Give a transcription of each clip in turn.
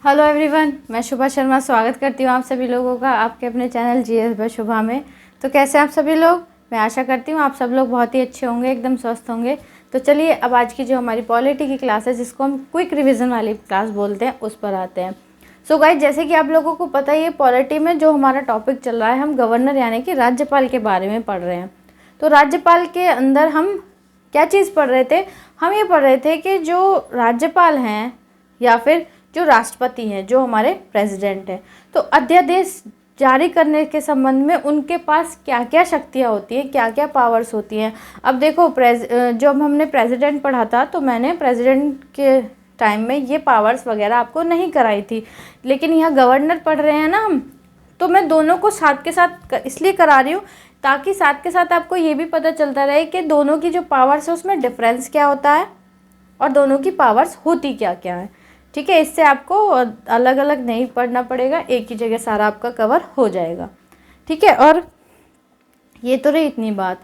Hello everyone, मैं शुभा शर्मा स्वागत करती हूँ आप सभी लोगों का आपके अपने चैनल जीएस बाय शुभा में। तो कैसे आप सभी लोग? मैं आशा करती हूँ आप सब लोग बहुत ही अच्छे होंगे, एकदम स्वस्थ होंगे। तो चलिए अब आज की जो हमारी पॉलिटी की क्लास है, जिसको हम क्विक रिवीजन वाली क्लास बोलते हैं, उस पर आते हैं। सो गाइस, जैसे कि आप लोगों को पता ही है, पॉलिटी में जो हमारा टॉपिक चल रहा है, हम गवर्नर यानी कि राज्यपाल के बारे में पढ़ रहे हैं। तो राज्यपाल के अंदर हम क्या चीज़ पढ़ रहे थे? हम ये पढ़ रहे थे कि जो राज्यपाल हैं या फिर जो राष्ट्रपति हैं, जो हमारे प्रेसिडेंट हैं, तो अध्यादेश जारी करने के संबंध में उनके पास क्या क्या शक्तियाँ होती हैं, क्या क्या पावर्स होती हैं। अब देखो, जब हमने प्रेसिडेंट पढ़ा था तो मैंने प्रेसिडेंट के टाइम में ये पावर्स वगैरह आपको नहीं कराई थी, लेकिन यहाँ गवर्नर पढ़ रहे हैं ना हम, तो मैं दोनों को साथ के साथ इसलिए करा रही हूँ ताकि साथ के साथ आपको ये भी पता चलता रहे कि दोनों की जो पावर्स है उसमें डिफरेंस क्या होता है और दोनों की पावर्स होती क्या क्या है। ठीक है, इससे आपको अलग अलग नहीं पढ़ना पड़ेगा, एक ही जगह सारा आपका कवर हो जाएगा। ठीक है, और ये तो रही इतनी बात।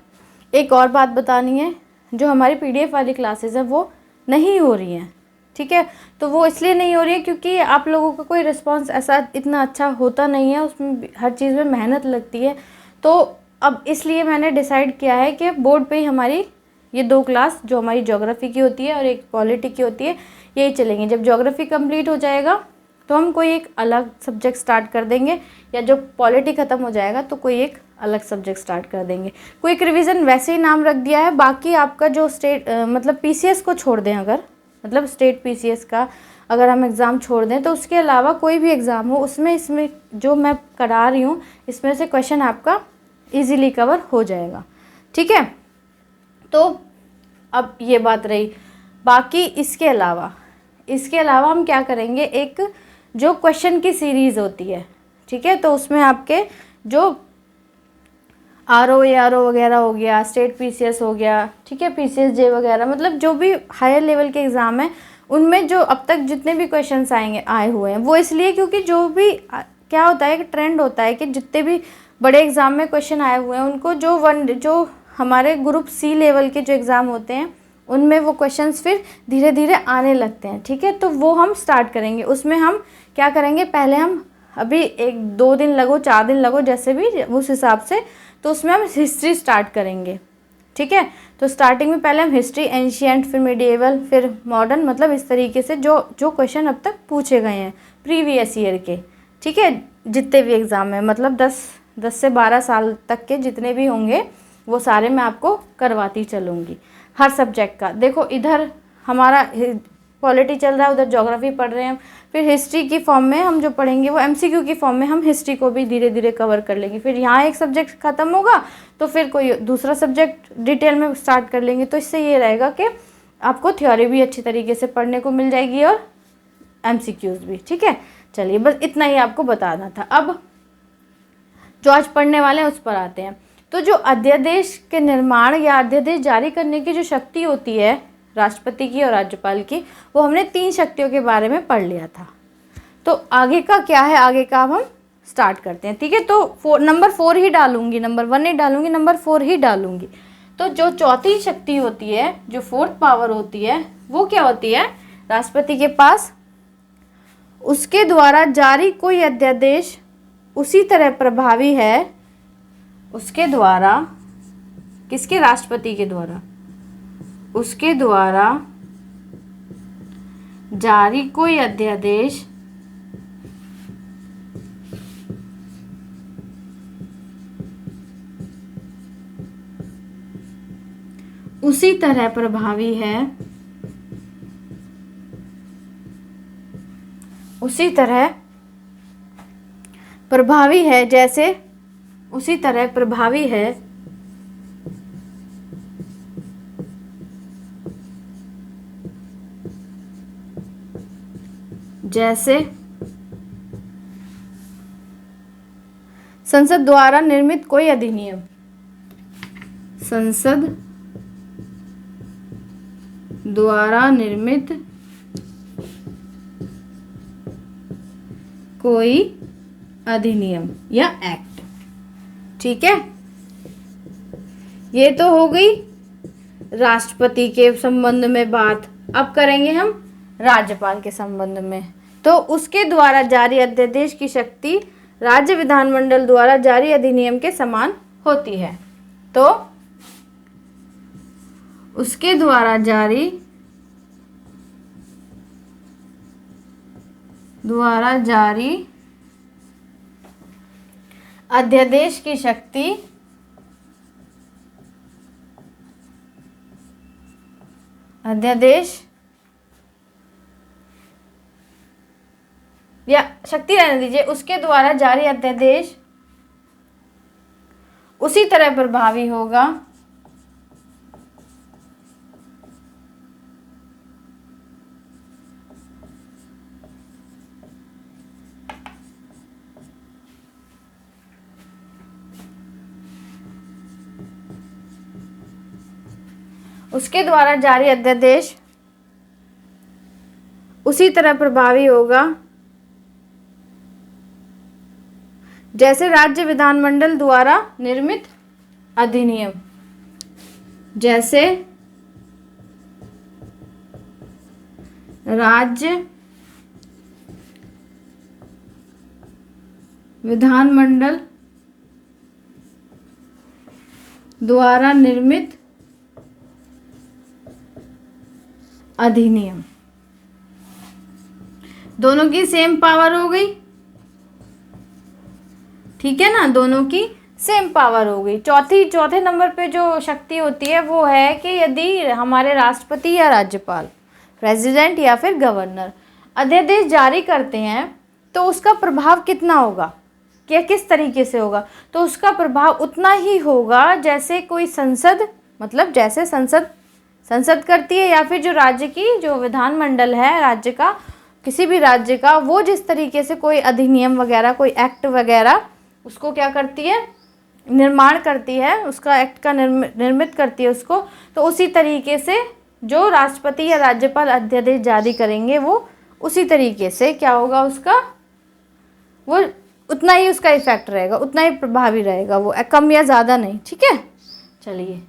एक और बात बतानी है, जो हमारी पीडीएफ वाली क्लासेस है वो नहीं हो रही हैं। ठीक है, तो वो इसलिए नहीं हो रही है क्योंकि आप लोगों का कोई रिस्पांस ऐसा इतना अच्छा होता नहीं है, उसमें हर चीज़ में मेहनत लगती है। तो अब इसलिए मैंने डिसाइड किया है कि बोर्ड पे ही हमारी ये दो क्लास, जो हमारी ज्योग्राफी की होती है और एक पॉलिटी की होती है, यही चलेंगे। जब ज्योग्राफी कंप्लीट हो जाएगा तो हम कोई एक अलग सब्जेक्ट स्टार्ट कर देंगे, या जो पॉलिटी ख़त्म हो जाएगा तो कोई एक अलग सब्जेक्ट स्टार्ट कर देंगे। क्विक रिवीजन वैसे ही नाम रख दिया है। बाकी आपका जो स्टेट मतलब पीसीएस को छोड़ दें, अगर मतलब स्टेट पीसीएस का अगर हम एग्ज़ाम छोड़ दें, तो उसके अलावा कोई भी एग्ज़ाम हो उसमें इसमें जो मैं करा रही हूँ, इसमें से क्वेश्चन आपका ईजीली कवर हो जाएगा। ठीक है, तो अब ये बात रही। बाकी इसके अलावा हम क्या करेंगे, एक जो क्वेश्चन की सीरीज़ होती है, ठीक है, तो उसमें आपके जो आरओ वगैरह हो गया, स्टेट पीसीएस हो गया, ठीक है, पीसीएस जे वगैरह, मतलब जो भी हायर लेवल के एग्ज़ाम है उनमें जो अब तक जितने भी क्वेश्चंस आए हुए हैं, वो इसलिए क्योंकि जो भी क्या होता है, एक ट्रेंड होता है कि जितने भी बड़े एग्ज़ाम में क्वेश्चन आए हुए हैं उनको जो हमारे ग्रुप सी लेवल के जो एग्ज़ाम होते हैं उनमें वो क्वेश्चंस फिर धीरे धीरे आने लगते हैं। ठीक है, तो वो हम स्टार्ट करेंगे। उसमें हम क्या करेंगे, पहले हम अभी 1-2 दिन लगो, 4 दिन लगो, जैसे भी उस हिसाब से, तो उसमें हम हिस्ट्री स्टार्ट करेंगे। ठीक है, तो स्टार्टिंग में पहले हम हिस्ट्री, एंशिएंट, फिर मिडिएवल, फिर मॉडर्न, मतलब इस तरीके से जो क्वेश्चन अब तक पूछे गए हैं प्रीवियस ईयर के। ठीक है, जितने भी एग्ज़ाम है, मतलब 10 से 12 साल तक के जितने भी होंगे वो सारे मैं आपको करवाती चलूँगी, हर सब्जेक्ट का। देखो, इधर हमारा पॉलिटी चल रहा है, उधर ज्योग्राफी पढ़ रहे हैं, फिर हिस्ट्री की फॉर्म में हम जो पढ़ेंगे वो एमसीक्यू की फॉर्म में हम हिस्ट्री को भी धीरे धीरे कवर कर लेंगे। फिर यहाँ एक सब्जेक्ट ख़त्म होगा तो फिर कोई दूसरा सब्जेक्ट डिटेल में स्टार्ट कर लेंगे। तो इससे ये रहेगा कि आपको थ्योरी भी अच्छी तरीके से पढ़ने को मिल जाएगी और एमसीक्यूज़ भी। ठीक है, चलिए, बस इतना ही आपको बताना था। अब जो आज पढ़ने वाले हैं उस पर आते हैं। तो जो अध्यादेश के निर्माण या अध्यादेश जारी करने की जो शक्ति होती है राष्ट्रपति की और राज्यपाल की, वो हमने 3 शक्तियों के बारे में पढ़ लिया था। तो आगे का क्या है, आगे का अब हम स्टार्ट करते हैं। ठीक है, तो नंबर 4 ही डालूंगी, नंबर 1 नहीं डालूंगी, नंबर 4 ही डालूंगी। तो जो चौथी शक्ति होती है, जो 4th पावर होती है, वो क्या होती है राष्ट्रपति के पास? उसके द्वारा जारी कोई अध्यादेश उसी तरह प्रभावी है, उसके द्वारा, किसके? राष्ट्रपति के द्वारा, उसके द्वारा जारी कोई अध्यादेश उसी तरह प्रभावी है, उसी तरह प्रभावी है जैसे, उसी तरह प्रभावी है जैसे संसद द्वारा निर्मित कोई अधिनियम। संसद द्वारा निर्मित कोई अधिनियम या एक्ट। ठीक है, ये तो हो गई राष्ट्रपति के संबंध में बात। अब करेंगे हम राज्यपाल के संबंध में। तो उसके द्वारा जारी अध्यादेश की शक्ति राज्य विधानमंडल द्वारा जारी अधिनियम के समान होती है। तो उसके द्वारा जारी अध्यादेश की शक्ति या शक्ति रहने दीजिए, उसके द्वारा जारी अध्यादेश उसी तरह प्रभावी होगा उसके द्वारा जारी अध्यादेश उसी तरह प्रभावी होगा जैसे राज्य विधानमंडल द्वारा निर्मित अधिनियम। जैसे राज्य विधानमंडल द्वारा निर्मित अधिनियम। दोनों की सेम पावर हो गई, ठीक है ना, दोनों की सेम पावर हो गई। चौथे नंबर पे जो शक्ति होती है वो है कि यदि हमारे राष्ट्रपति या राज्यपाल, प्रेसिडेंट या फिर गवर्नर अध्यादेश जारी करते हैं तो उसका प्रभाव कितना होगा, क्या किस तरीके से होगा, तो उसका प्रभाव उतना ही होगा जैसे कोई संसद, मतलब जैसे संसद करती है, या फिर जो राज्य की जो विधानमंडल है राज्य का, किसी भी राज्य का, वो जिस तरीके से कोई अधिनियम वगैरह, कोई एक्ट वगैरह उसको क्या करती है, निर्माण करती है, उसका एक्ट का निर्मित करती है उसको, तो उसी तरीके से जो राष्ट्रपति या राज्यपाल अध्यादेश जारी करेंगे वो उसी तरीके से क्या होगा, उसका वो उतना ही उसका इफेक्ट रहेगा, उतना ही प्रभावी रहेगा, वो कम या ज़्यादा नहीं। ठीक है, चलिए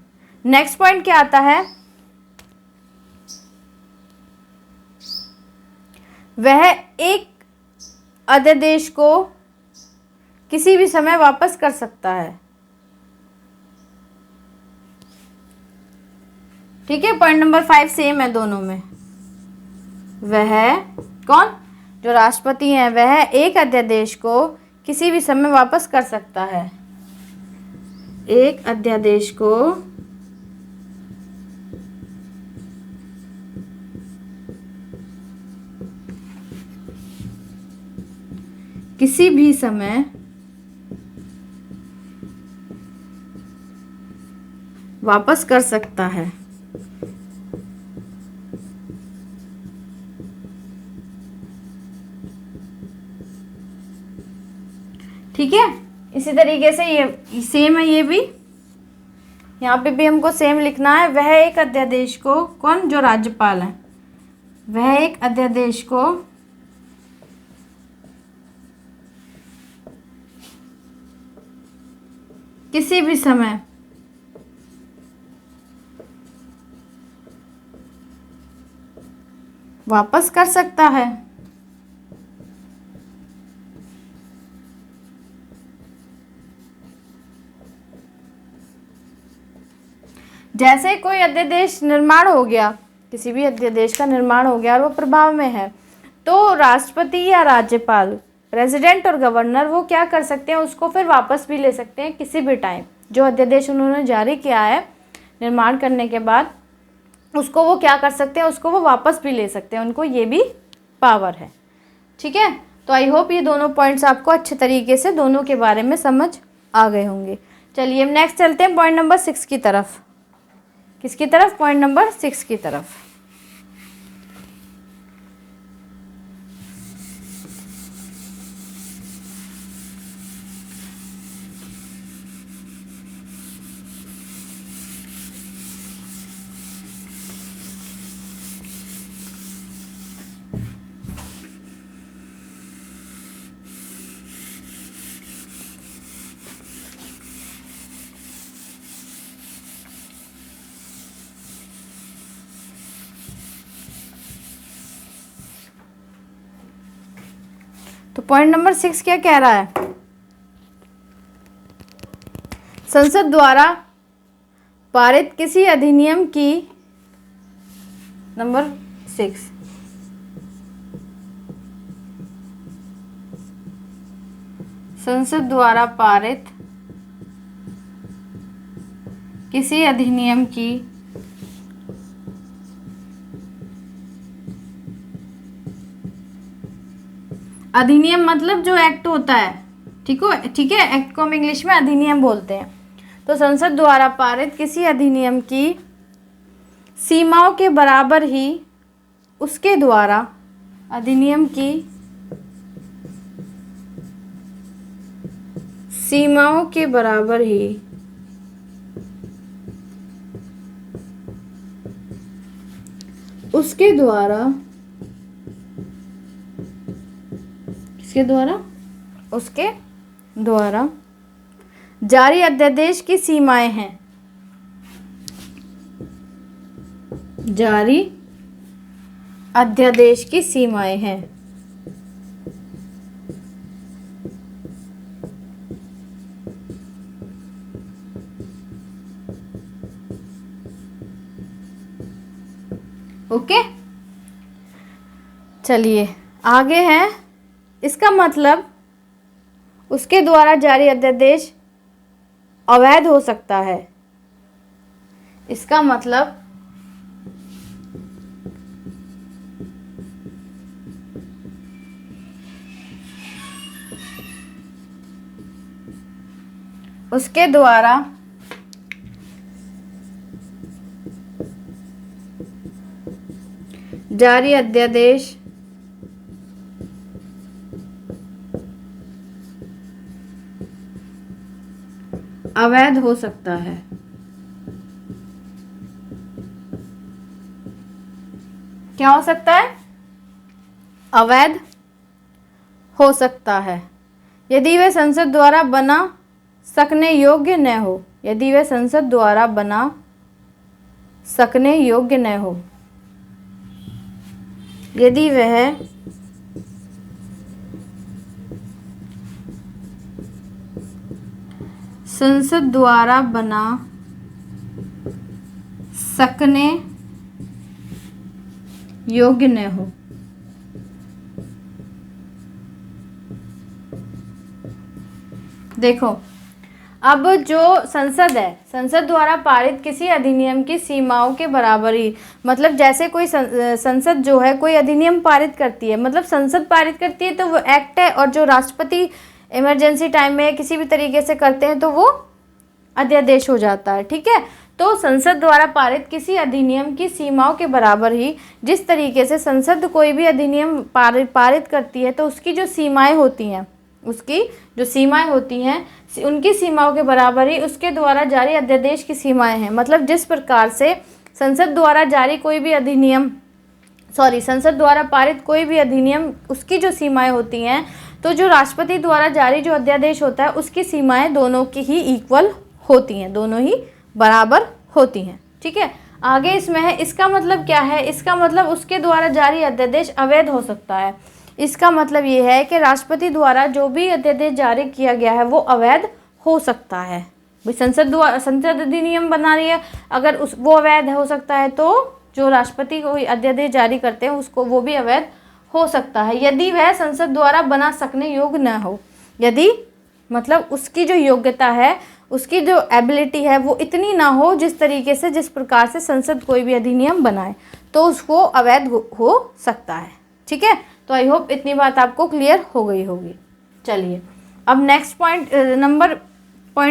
नेक्स्ट पॉइंट क्या आता है, वह एक अध्यादेश को किसी भी समय वापस कर सकता है। ठीक है, पॉइंट नंबर 5 सेम है दोनों में। वह कौन, जो राष्ट्रपति हैं, वह एक अध्यादेश को किसी भी समय वापस कर सकता है। एक अध्यादेश को किसी भी समय वापस कर सकता है। ठीक है, इसी तरीके से ये सेम है, ये भी यहाँ पे भी हमको सेम लिखना है। वह एक अध्यादेश को, कौन, जो राज्यपाल है, वह एक अध्यादेश को किसी भी समय वापस कर सकता है। जैसे कोई अध्यादेश निर्माण हो गया, किसी भी अध्यादेश का निर्माण हो गया और वो प्रभाव में है, तो राष्ट्रपति या राज्यपाल, प्रेसिडेंट और गवर्नर वो क्या कर सकते हैं, उसको फिर वापस भी ले सकते हैं किसी भी टाइम। जो अध्यादेश उन्होंने जारी किया है निर्माण करने के बाद, उसको वो क्या कर सकते हैं, उसको वो वापस भी ले सकते हैं, उनको ये भी पावर है। ठीक है, तो आई होप ये दोनों पॉइंट्स आपको अच्छे तरीके से दोनों के बारे में समझ आ गए होंगे। चलिए अब नेक्स्ट चलते हैं पॉइंट नंबर 6 की तरफ। किसकी तरफ, पॉइंट नंबर 6 की तरफ। तो पॉइंट नंबर 6 क्या कह रहा है? संसद द्वारा पारित किसी अधिनियम की, नंबर 6, संसद द्वारा पारित किसी अधिनियम की अधिनियम मतलब जो एक्ट होता है, ठीक है, एक्ट को हम इंग्लिश में अधिनियम बोलते हैं। तो संसद द्वारा पारित किसी अधिनियम की सीमाओं के बराबर ही उसके द्वारा, अधिनियम की सीमाओं के बराबर ही उसके द्वारा, किसके द्वारा? उसके द्वारा जारी अध्यादेश की सीमाएं हैं, जारी अध्यादेश की सीमाएं हैं। ओके, चलिए आगे है। इसका मतलब उसके द्वारा जारी अध्यादेश अवैध हो सकता है। इसका मतलब उसके द्वारा जारी अध्यादेश अवैध हो सकता है। क्या हो सकता है? अवैध हो सकता है यदि वह संसद द्वारा बना सकने योग्य न हो, यदि वह संसद द्वारा बना सकने योग्य न हो, यदि वह संसद द्वारा बना सकने योग्य न हो। देखो, अब जो संसद है, संसद द्वारा पारित किसी अधिनियम की सीमाओं के बराबर ही, मतलब जैसे कोई संसद जो है कोई अधिनियम पारित करती है, मतलब संसद पारित करती है तो वो एक्ट है, और जो राष्ट्रपति इमरजेंसी टाइम में किसी भी तरीके से करते हैं तो वो अध्यादेश हो जाता है। ठीक है, तो संसद द्वारा पारित किसी अधिनियम की सीमाओं के बराबर ही, जिस तरीके से संसद कोई भी अधिनियम पारित करती है तो उसकी जो सीमाएं होती हैं, उसकी जो सीमाएं होती हैं उनकी सीमाओं के बराबर ही उसके द्वारा जारी अध्यादेश की सीमाएं हैं। मतलब जिस प्रकार से संसद द्वारा जारी कोई भी अधिनियम, संसद द्वारा पारित कोई भी अधिनियम, उसकी जो सीमाएं होती हैं, तो जो राष्ट्रपति द्वारा जारी जो अध्यादेश होता है उसकी सीमाएं दोनों की ही इक्वल होती हैं, दोनों ही बराबर होती हैं। ठीक है, आगे इसमें है, इसका मतलब क्या है? इसका मतलब उसके द्वारा जारी अध्यादेश अवैध हो सकता है। इसका मतलब ये है कि राष्ट्रपति द्वारा जो भी अध्यादेश जारी किया गया है वो अवैध हो सकता है। भाई संसद अधिनियम बना रही है, अगर वो अवैध हो सकता है तो जो राष्ट्रपति कोई अध्यादेश जारी करते हैं उसको वो भी अवैध हो सकता है, यदि वह संसद द्वारा बना सकने योग्य न हो। यदि मतलब उसकी जो योग्यता है, उसकी जो एबिलिटी है वो इतनी ना हो जिस तरीके से, जिस प्रकार से संसद कोई भी अधिनियम बनाए, तो उसको अवैध हो सकता है। ठीक है, तो आई होप इतनी बात आपको क्लियर हो गई होगी। चलिए अब नेक्स्ट पॉइंट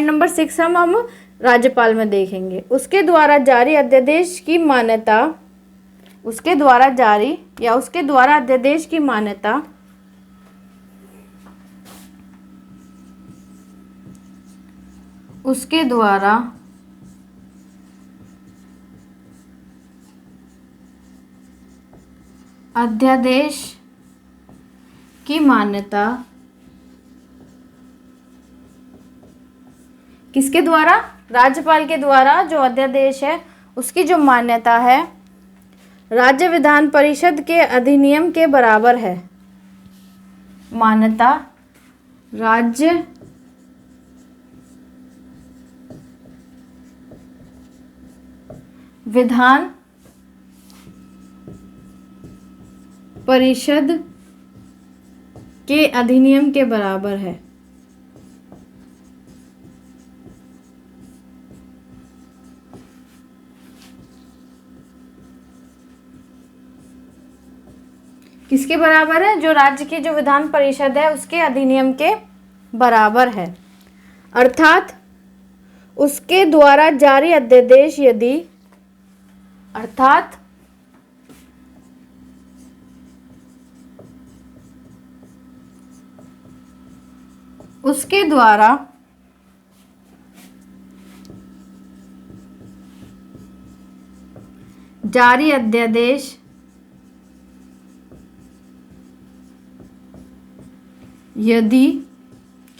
नंबर 6 हम राज्यपाल में देखेंगे। उसके द्वारा जारी अध्यादेश की मान्यता, उसके द्वारा जारी या उसके द्वारा अध्यादेश की मान्यता उसके द्वारा अध्यादेश की मान्यता किसके द्वारा? राज्यपाल के द्वारा जो अध्यादेश है उसकी जो मान्यता है राज्य विधान परिषद के अधिनियम के बराबर है। मान्यता राज्य विधान परिषद के अधिनियम के बराबर है। किसके बराबर है? जो राज्य की जो विधान परिषद है उसके अधिनियम के बराबर है। अर्थात उसके द्वारा जारी अध्यादेश यदि उसके द्वारा जारी अध्यादेश यदि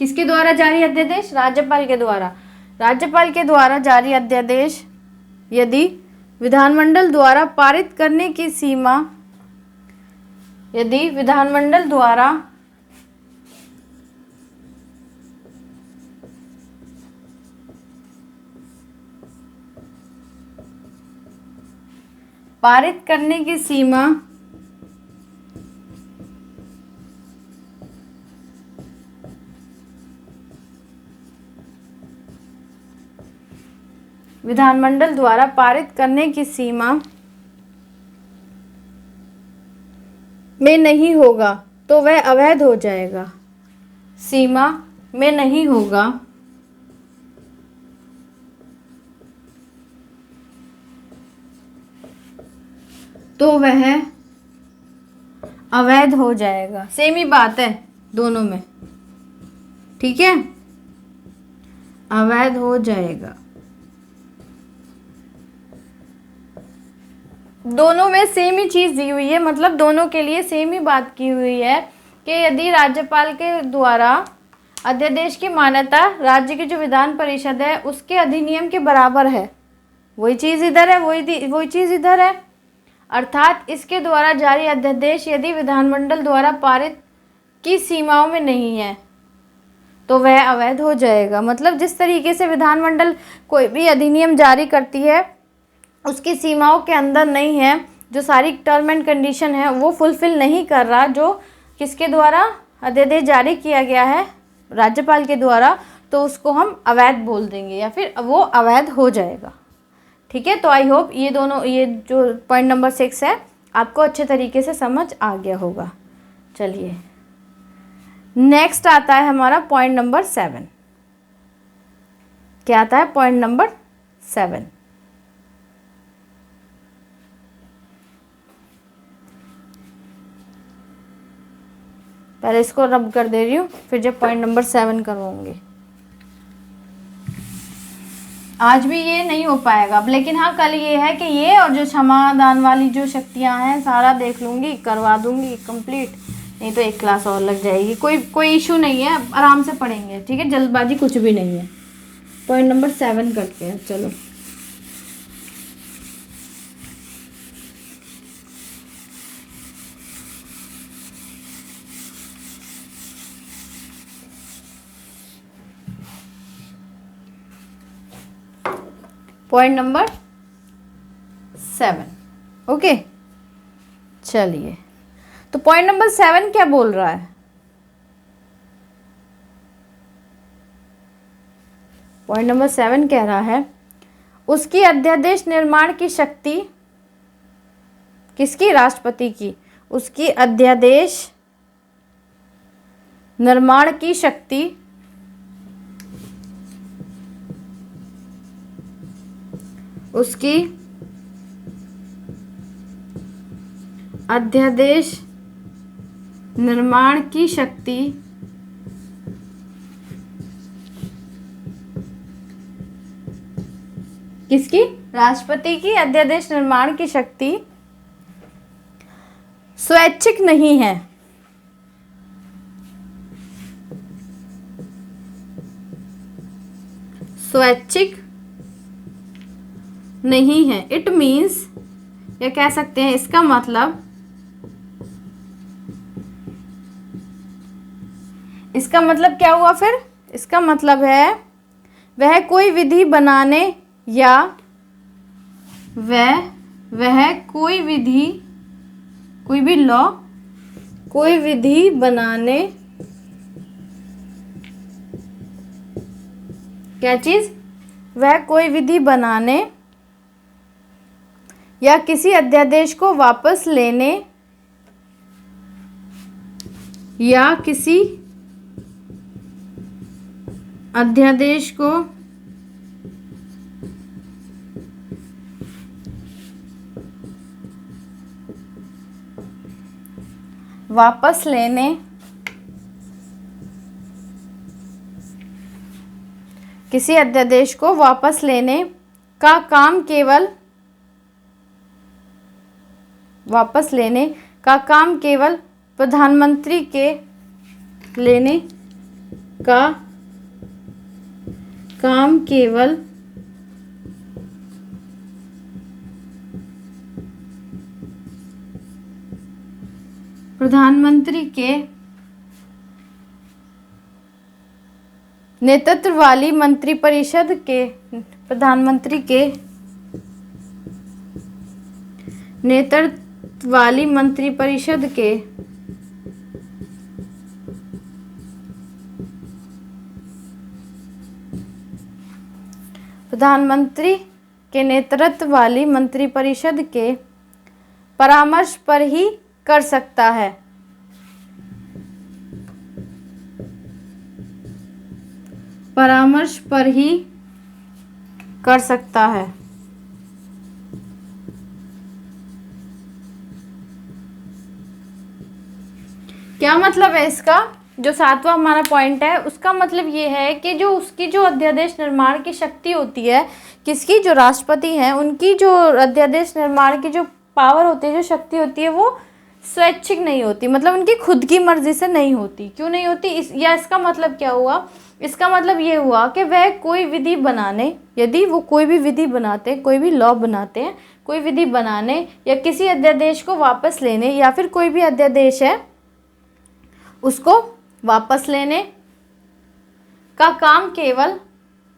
किसके द्वारा जारी अध्यादेश? राज्यपाल के द्वारा। राज्यपाल के द्वारा जारी अध्यादेश यदि विधानमंडल द्वारा पारित करने की सीमा यदि विधानमंडल द्वारा पारित करने की सीमा विधानमंडल द्वारा पारित करने की सीमा में नहीं होगा तो वह अवैध हो जाएगा। सीमा में नहीं होगा तो वह अवैध हो जाएगा। सेम ही बात है दोनों में, ठीक है, अवैध हो जाएगा। दोनों में सेम ही चीज़ दी हुई है, मतलब दोनों के लिए सेम ही बात की हुई है कि यदि राज्यपाल के द्वारा अध्यादेश की मान्यता राज्य की जो विधान परिषद है उसके अधिनियम के बराबर है, वही चीज़ इधर है, वही चीज़ इधर है। अर्थात इसके द्वारा जारी अध्यादेश यदि विधानमंडल द्वारा पारित की सीमाओं में नहीं है तो वह अवैध हो जाएगा। मतलब जिस तरीके से विधानमंडल कोई भी अधिनियम जारी करती है उसकी सीमाओं के अंदर नहीं है, जो सारी टर्म एंड कंडीशन है वो फुलफिल नहीं कर रहा, जो किसके द्वारा अध्यादेश जारी किया गया है, राज्यपाल के द्वारा, तो उसको हम अवैध बोल देंगे या फिर वो अवैध हो जाएगा। ठीक है, तो आई होप ये जो पॉइंट नंबर 6 है आपको अच्छे तरीके से समझ आ गया होगा। चलिए नेक्स्ट आता है हमारा पॉइंट नंबर 7। क्या आता है? Point number 7। पहले इसको रब कर दे रही हूँ, फिर जब पॉइंट नंबर 7 करवाऊंगी। आज भी ये नहीं हो पाएगा, लेकिन हाँ कल ये है कि ये और जो क्षमादान वाली जो शक्तियाँ हैं सारा देख लूँगी, करवा दूँगी कंप्लीट, नहीं तो एक क्लास और लग जाएगी। कोई इशू नहीं है, आराम से पढ़ेंगे, ठीक है, जल्दबाजी कुछ भी नहीं है। पॉइंट नंबर 7 करते हैं, चलो। Point number 7, okay. चलिए, तो पॉइंट नंबर 7 क्या बोल रहा है? पॉइंट नंबर 7 कह रहा है उसकी अध्यादेश निर्माण की शक्ति किसकी? राष्ट्रपति की। उसकी अध्यादेश निर्माण की शक्ति उसकी अध्यादेश निर्माण की शक्ति किसकी? राष्ट्रपति की अध्यादेश निर्माण की शक्ति स्वैच्छिक नहीं है। स्वैच्छिक नहीं है, इट मीन्स, या कह सकते हैं इसका मतलब इसका मतलब क्या हुआ फिर? इसका मतलब है वह कोई विधि बनाने या वह कोई विधि, कोई भी लॉ, कोई विधि बनाने, क्या चीज? वह कोई विधि बनाने या किसी अध्यादेश को वापस लेने या किसी अध्यादेश को वापस लेने, किसी अध्यादेश को वापस लेने का काम केवल, वापस लेने का काम केवल प्रधानमंत्री के, लेने का काम केवल प्रधानमंत्री के नेतृत्व वाली मंत्रिपरिषद के, प्रधानमंत्री के नेतृत्व वाली मंत्रिपरिषद के प्रधानमंत्री के नेतृत्व वाली मंत्रिपरिषद के परामर्श पर ही कर सकता है। परामर्श पर ही कर सकता है। क्या मतलब है इसका? जो सातवां हमारा पॉइंट है उसका मतलब ये है कि जो उसकी जो अध्यादेश निर्माण की शक्ति होती है, किसकी? जो राष्ट्रपति हैं उनकी जो अध्यादेश निर्माण की जो पावर होती है, जो शक्ति होती है, वो स्वैच्छिक नहीं होती, मतलब उनकी खुद की मर्जी से नहीं होती। क्यों नहीं होती? इसका मतलब क्या हुआ? इसका मतलब ये हुआ कि वह कोई विधि बनाने, यदि वो कोई भी विधि बनाते, कोई भी लॉ बनाते हैं, कोई विधि बनाने या किसी अध्यादेश को वापस लेने, या फिर कोई भी अध्यादेश है उसको वापस लेने का काम केवल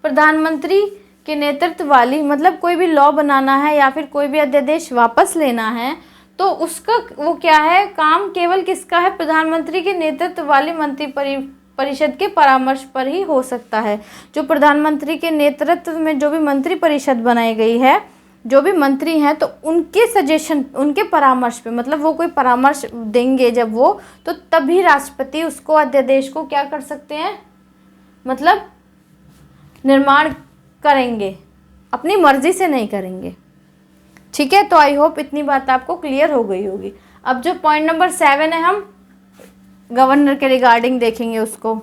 प्रधानमंत्री के नेतृत्व वाली, मतलब कोई भी लॉ बनाना है या फिर कोई भी अध्यादेश वापस लेना है तो उसका वो क्या है? काम केवल किसका है? प्रधानमंत्री के नेतृत्व वाली मंत्रिपरिषद के परामर्श पर ही हो सकता है। जो प्रधानमंत्री के नेतृत्व में जो भी मंत्रिपरिषद बनाई गई है, जो भी मंत्री हैं, तो उनके सजेशन, उनके परामर्श पे, मतलब वो कोई परामर्श देंगे जब वो, तो तभी राष्ट्रपति उसको अध्यादेश को क्या कर सकते हैं? मतलब निर्माण करेंगे, अपनी मर्जी से नहीं करेंगे। ठीक है, तो आई होप इतनी बात आपको क्लियर हो गई होगी। अब जो पॉइंट नंबर 7 है, हम गवर्नर के रिगार्डिंग देखेंगे उसको।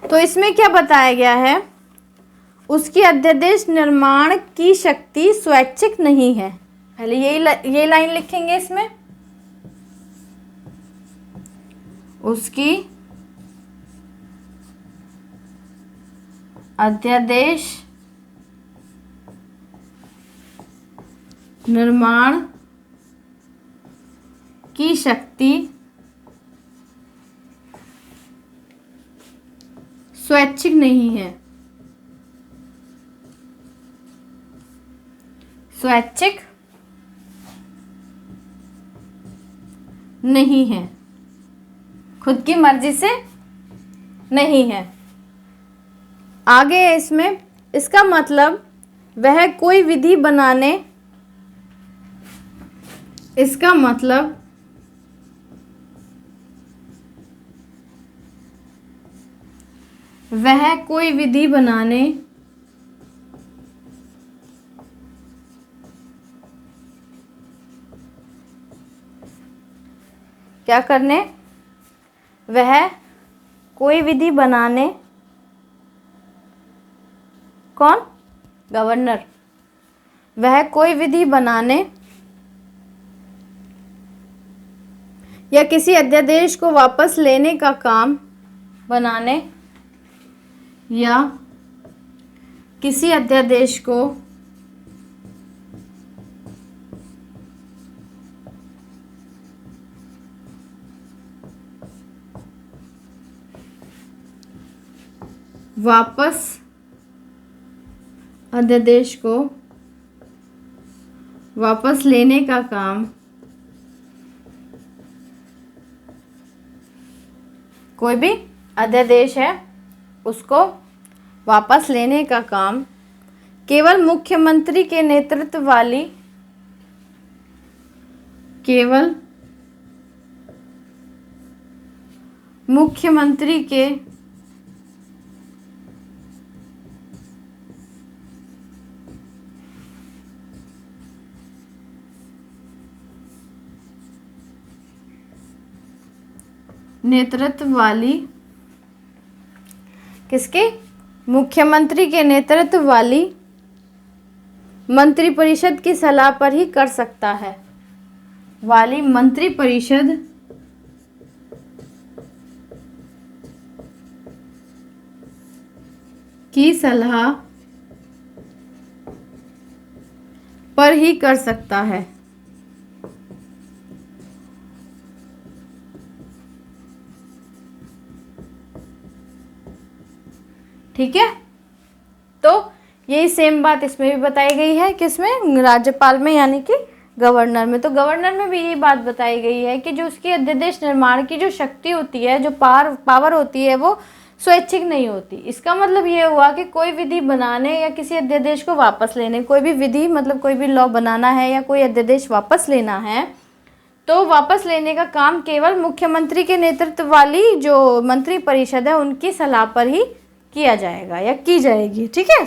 तो इसमें क्या बताया गया है? उसकी अध्यादेश निर्माण की शक्ति स्वैच्छिक नहीं है। पहले यही लाइन लिखेंगे इसमें, उसकी अध्यादेश निर्माण की शक्ति स्वैच्छिक नहीं है। स्वैच्छिक नहीं है, खुद की मर्जी से नहीं है। आगे है इसमें, इसका मतलब वह कोई विधि बनाने, इसका मतलब वह कोई विधि बनाने क्या करने? वह कोई विधि बनाने, कौन? गवर्नर। वह कोई विधि बनाने या किसी अध्यादेश को वापस लेने का काम, बनाने या किसी अध्यादेश को वापस अध्यादेश को वापस लेने का काम कोई भी अध्यादेश है उसको वापस लेने का काम केवल मुख्यमंत्री के नेतृत्व वाली केवल मुख्यमंत्री के नेतृत्व वाली किसके मुख्यमंत्री के नेतृत्व वाली मंत्रिपरिषद की सलाह पर ही कर सकता है। वाली मंत्रिपरिषद की सलाह पर ही कर सकता है। ठीक है, तो यही सेम बात इसमें भी बताई गई है, किसमें, राज्यपाल में, यानी कि गवर्नर में। तो गवर्नर में भी यही बात बताई गई है कि जो उसकी अध्यादेश निर्माण की जो शक्ति होती है, जो पावर होती है, वो स्वैच्छिक नहीं होती। इसका मतलब ये हुआ कि कोई विधि बनाने या किसी अध्यादेश को वापस लेने, कोई भी विधि मतलब कोई भी लॉ बनाना है या कोई अध्यादेश वापस लेना है, तो वापस लेने का काम केवल मुख्यमंत्री के नेतृत्व वाली जो मंत्रिपरिषद है उनकी सलाह पर ही किया जाएगा या की जाएगी। ठीक है,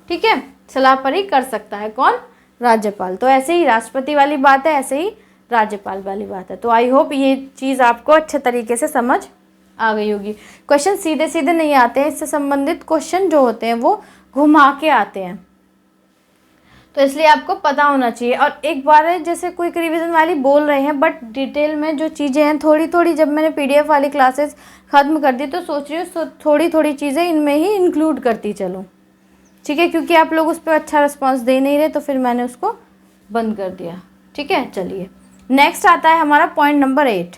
ठीक है, सलाह पर ही कर सकता है कौन, राज्यपाल। तो ऐसे ही राष्ट्रपति वाली बात है, ऐसे ही राज्यपाल वाली बात है। तो आई होप ये चीज़ आपको अच्छे तरीके से समझ आ गई होगी। क्वेश्चन सीधे सीधे नहीं आते हैं, इससे संबंधित क्वेश्चन जो होते हैं वो घुमा के आते हैं, तो इसलिए आपको पता होना चाहिए। और एक बार है जैसे क्विक रिवीजन वाली बोल रहे हैं, बट डिटेल में जो चीज़ें हैं थोड़ी थोड़ी, जब मैंने PDF वाली क्लासेस ख़त्म कर दी तो सोच रही हूँ थोड़ी थोड़ी चीज़ें इनमें ही इंक्लूड करती चलूँ। ठीक है, क्योंकि आप लोग उस पर अच्छा रिस्पॉन्स दे नहीं रहे, तो फिर मैंने उसको बंद कर दिया। ठीक है, चलिए नेक्स्ट आता है हमारा पॉइंट नंबर 8।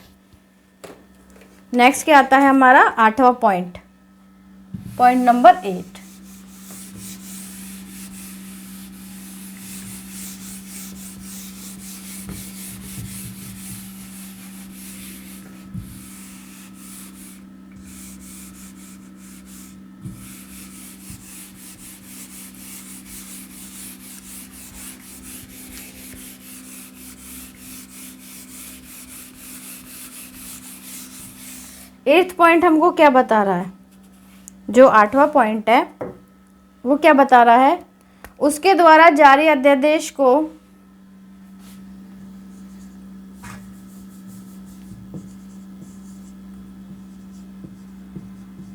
नेक्स्ट क्या आता है हमारा 8वां point, point number 8। Eighth point हमको क्या बता रहा है, जो 8वां पॉइंट है वो क्या बता रहा है, उसके द्वारा जारी अध्यादेश को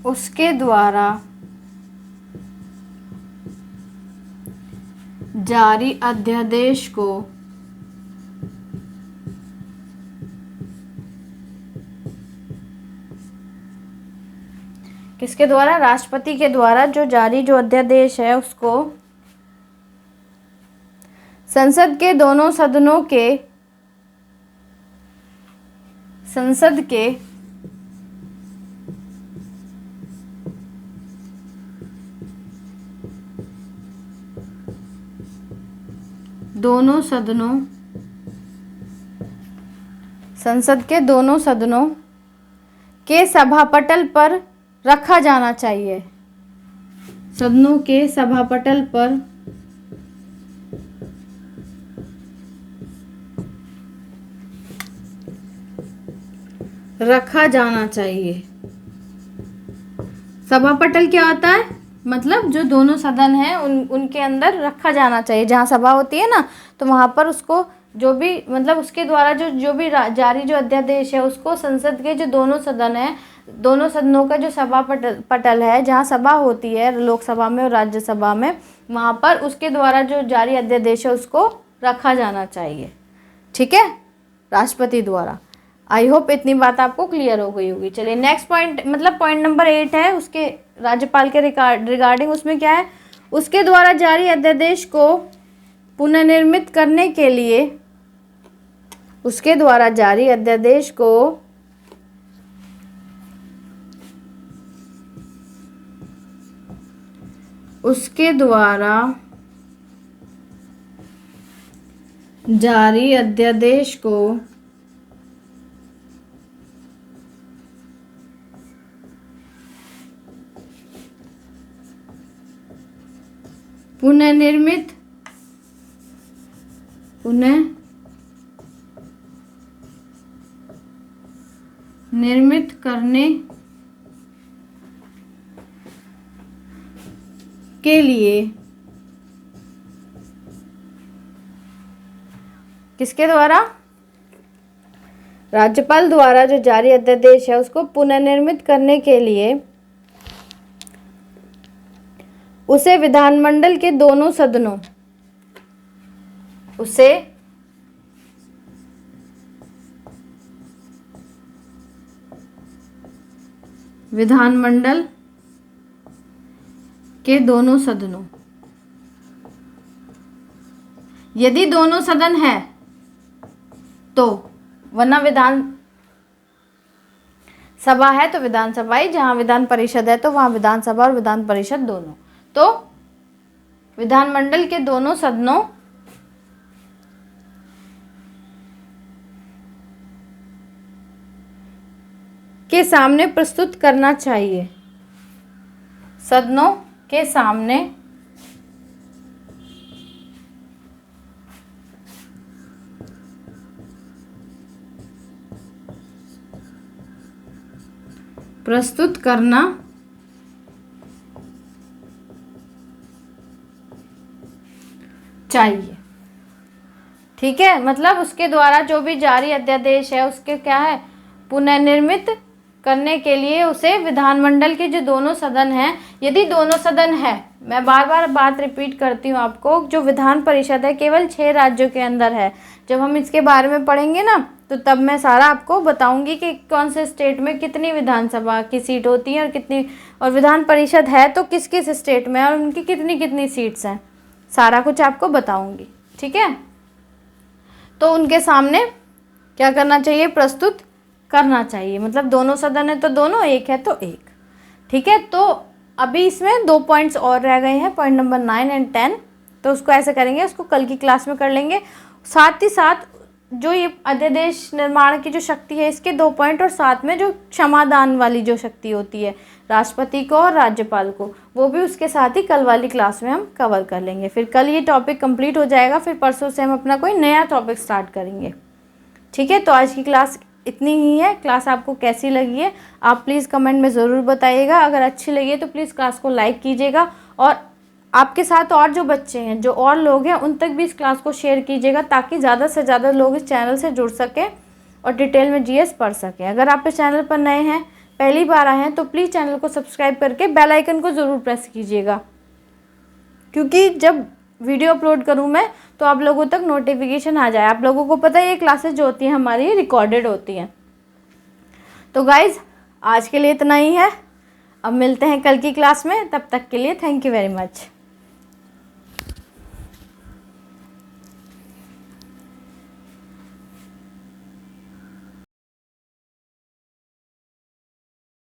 उसके द्वारा जारी अध्यादेश को किसके द्वारा, राष्ट्रपति के द्वारा जो जारी जो अध्यादेश है उसको संसद के दोनों सदनों के संसद के दोनों सदनों के सभापटल पर रखा जाना चाहिए। सदनों के सभापटल पर रखा जाना चाहिए। सभापटल क्या होता है, मतलब जो दोनों सदन हैं उनके अंदर रखा जाना चाहिए। जहाँ सभा होती है ना, तो वहाँ पर उसको जो भी मतलब उसके द्वारा जो भी जारी जो अध्यादेश है उसको संसद के जो दोनों सदन है, दोनों सदनों का जो सभा पटल है, जहाँ सभा होती है लोकसभा में और राज्यसभा में, वहाँ पर उसके द्वारा जो जारी अध्यादेश है उसको रखा जाना चाहिए। ठीक है, राष्ट्रपति द्वारा। आई होप इतनी बात आपको क्लियर हो गई होगी। चलिए नेक्स्ट पॉइंट, मतलब पॉइंट नंबर 8 है उसके राज्यपाल के रिगार्डिंग। उसमें क्या है, उसके द्वारा जारी अध्यादेश को पुनर्निर्मित करने के लिए, उसके द्वारा जारी अध्यादेश को उसके द्वारा जारी अध्यादेश को पुनर्निर्मित करने के लिए किसके द्वारा? राज्यपाल द्वारा जो जारी अध्यादेश है उसको पुनर्निर्मित करने के लिए उसे विधानमंडल के दोनों सदनों विधानमंडल के दोनों सदनों, यदि दोनों सदन है तो, वरना विधान सभा है तो विधानसभा ही, जहां विधान परिषद है तो वहां विधानसभा और विधान परिषद दोनों, तो विधानमंडल के दोनों सदनों के सामने प्रस्तुत करना चाहिए। सदनों के सामने प्रस्तुत करना चाहिए। ठीक है, मतलब उसके द्वारा जो भी जारी अध्यादेश है उसके क्या है, पुनर्निर्मित करने के लिए उसे विधानमंडल के जो दोनों सदन हैं, यदि दोनों सदन है, मैं बार बार बात रिपीट करती हूँ आपको, जो विधान परिषद है केवल 6 राज्यों के अंदर है। जब हम इसके बारे में पढ़ेंगे ना तो तब मैं सारा आपको बताऊंगी कि कौन से स्टेट में कितनी विधानसभा की सीट होती है और कितनी, और विधान परिषद है तो किस किस स्टेट में और उनकी कितनी कितनी सीट्स हैं, सारा कुछ आपको बताऊंगी। ठीक है, तो उनके सामने क्या करना चाहिए, प्रस्तुत करना चाहिए। मतलब दोनों सदन है तो दोनों, एक है तो एक। ठीक है, तो अभी इसमें 2 पॉइंट्स और रह गए हैं, पॉइंट नंबर 9 और 10, तो उसको ऐसे करेंगे, उसको कल की क्लास में कर लेंगे। साथ ही साथ जो ये अध्यादेश निर्माण की जो शक्ति है इसके 2 पॉइंट, और साथ में जो क्षमादान वाली जो शक्ति होती है राष्ट्रपति को और राज्यपाल को, वो भी उसके साथ ही कल वाली क्लास में हम कवर कर लेंगे। फिर कल ये टॉपिक कंप्लीट हो जाएगा, फिर परसों से हम अपना कोई नया टॉपिक स्टार्ट करेंगे। ठीक है, तो आज की क्लास इतनी ही है। क्लास आपको कैसी लगी है आप प्लीज़ कमेंट में ज़रूर बताइएगा। अगर अच्छी लगी है तो प्लीज़ क्लास को लाइक कीजिएगा, और आपके साथ और जो बच्चे हैं, जो और लोग हैं, उन तक भी इस क्लास को शेयर कीजिएगा, ताकि ज़्यादा से ज़्यादा लोग इस चैनल से जुड़ सकें और डिटेल में जीएस पढ़ सकें। अगर आप इस चैनल पर नए हैं, पहली बार आए हैं, तो प्लीज़ चैनल को सब्सक्राइब करके बेल आइकन को ज़रूर प्रेस कीजिएगा, क्योंकि जब वीडियो अपलोड करूँ मैं तो आप लोगों तक नोटिफिकेशन आ जाए। आप लोगों को पता है ये क्लासेस जो होती हैं हमारी रिकॉर्डेड होती हैं। तो गाइज़ आज के लिए इतना ही है, अब मिलते हैं कल की क्लास में, तब तक के लिए थैंक यू वेरी मच।